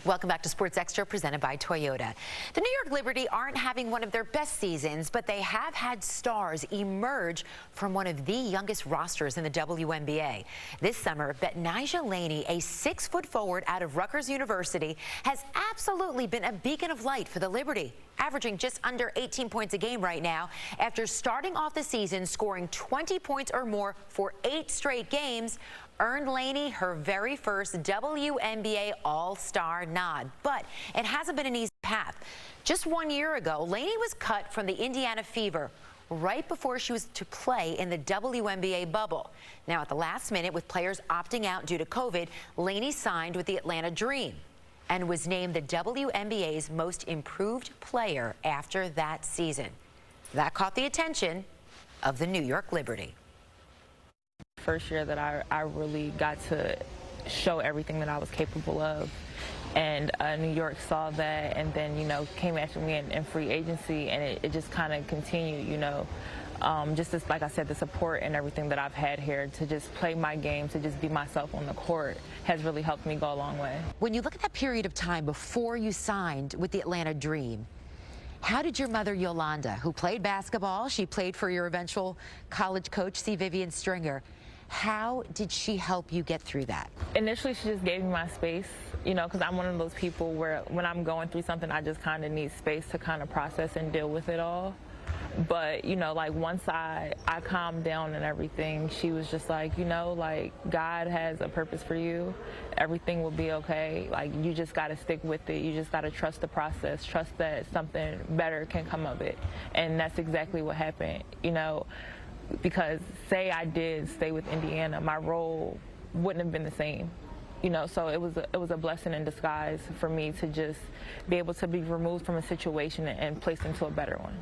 Welcome back to Sports Extra, presented by Toyota. The New York Liberty aren't having one of their best seasons, but they have had stars emerge from one of the youngest rosters in the WNBA. This summer, Betnijah Laney, a 6-foot forward out of Rutgers University, has absolutely been a beacon of light for the Liberty, averaging just under 18 points a game right now after starting off the season scoring 20 points or more for 8 straight games. Earned Laney her very first WNBA All-Star nod, but it hasn't been an easy path. Just 1 year ago, Laney was cut from the Indiana Fever right before she was to play in the WNBA bubble. Now, at the last minute, with players opting out due to COVID, Laney signed with the Atlanta Dream and was named the WNBA's most improved player after that season. That caught the attention of the New York Liberty. First year that I really got to show everything that I was capable of, and New York saw that, and then came after me in free agency, and it just kind of continued, just as, like I said, the support and everything that I've had here to just play my game, to just be myself on the court, has really helped me go a long way. When you look at that period of time before you signed with the Atlanta Dream, how did your mother, Yolanda, who played basketball, she played for your eventual college coach, C. Vivian Stringer, how did she help you get through that? Initially, she just gave me my space, because I'm one of those people where when I'm going through something, I just kind of need space to kind of process and deal with it all. But, like once I calmed down and everything, she was just like, God has a purpose for you. Everything will be okay. Like, you just got to stick with it. You just got to trust the process, trust that something better can come of it. And that's exactly what happened, because say I did stay with Indiana, my role wouldn't have been the same. So it was a blessing in disguise for me to just be able to be removed from a situation and placed into a better one.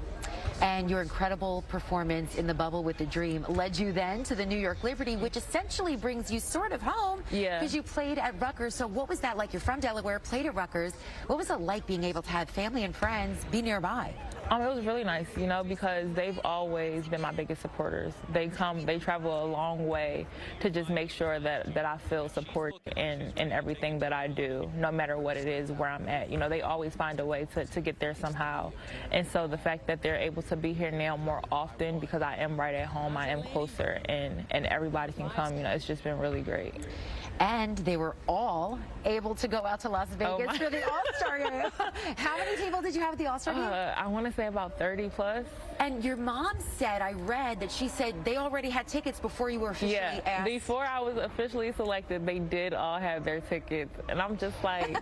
And your incredible performance in the bubble with the Dream led you then to the New York Liberty, which essentially brings you sort of home. Yeah. Because you played at Rutgers. So what was that like? You're from Delaware, played at Rutgers. What was it like being able to have family and friends be nearby? It was really nice, because they've always been my biggest supporters. They travel a long way to just make sure that I feel support in everything that I do, no matter what it is, where I'm at. They always find a way to get there somehow. And so the fact that they're able to be here now more often, because I am right at home, I am closer, and everybody can come, it's just been really great. And they were all able to go out to Las Vegas for the All-Star game. How many people did you have at the All-Star game? I want to say about 30 plus. And your mom said, I read that she said they already had tickets before you were officially asked. Before I was officially selected, they did all have their tickets. And I'm just like,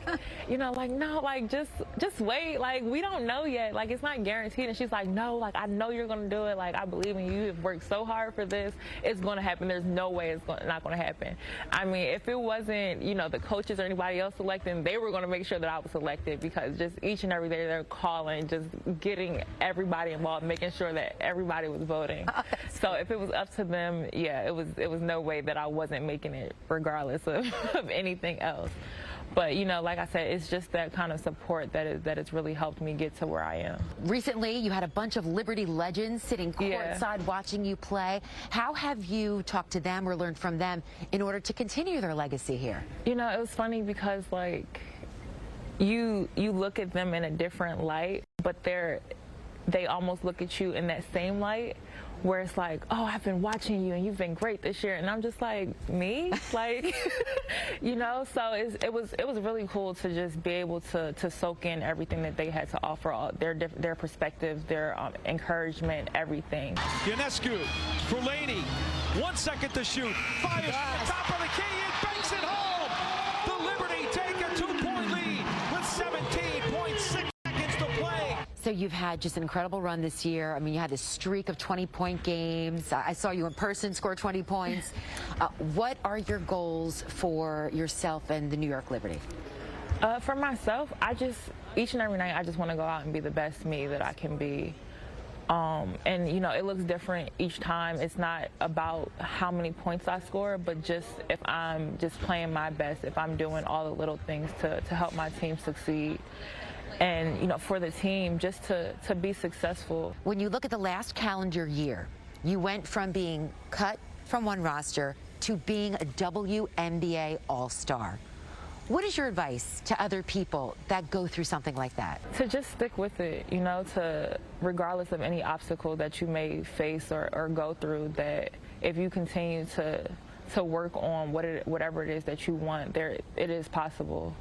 no, just wait. Like, we don't know yet. Like, it's not guaranteed. And she's like, no, I know you're going to do it. Like, I believe in you. You've worked so hard for this. It's going to happen. There's no way it's not going to happen. I mean, if it wasn't, the coaches or anybody else selecting, they were going to make sure that I was selected, because just each and every day they're calling, just getting everybody involved, making sure that everybody was voting. So if it was up to them, it was no way that I wasn't making it, regardless of anything else. But, like I said, it's just that kind of support that has really helped me get to where I am. Recently, you had a bunch of Liberty legends sitting courtside watching you play. How have you talked to them or learned from them in order to continue their legacy here? It was funny because, you look at them in a different light, but they almost look at you in that same light, where it's like, oh, I've been watching you and you've been great this year, and I'm just like, me? So it was really cool to just be able to soak in everything that they had to offer, their perspective, their encouragement, everything. Ionescu for Laney, 1 second to shoot, fires top of the key and banks it home. The Liberty take a 2-point lead with 17.6 seconds to play. So you've had just an incredible run this year. I mean, you had this streak of 20-point games. I saw you in person score 20 points. What are your goals for yourself and the New York Liberty? For myself, each and every night, I just want to go out and be the best me that I can be. And, it looks different each time. It's not about how many points I score, but just if I'm just playing my best, if I'm doing all the little things to help my team succeed. And, for the team, just to be successful. When you look at the last calendar year, you went from being cut from one roster to being a WNBA All-Star. What is your advice to other people that go through something like that? To just stick with it, you know, to regardless of any obstacle that you may face or go through, that if you continue to work on whatever it is that you want, it is possible.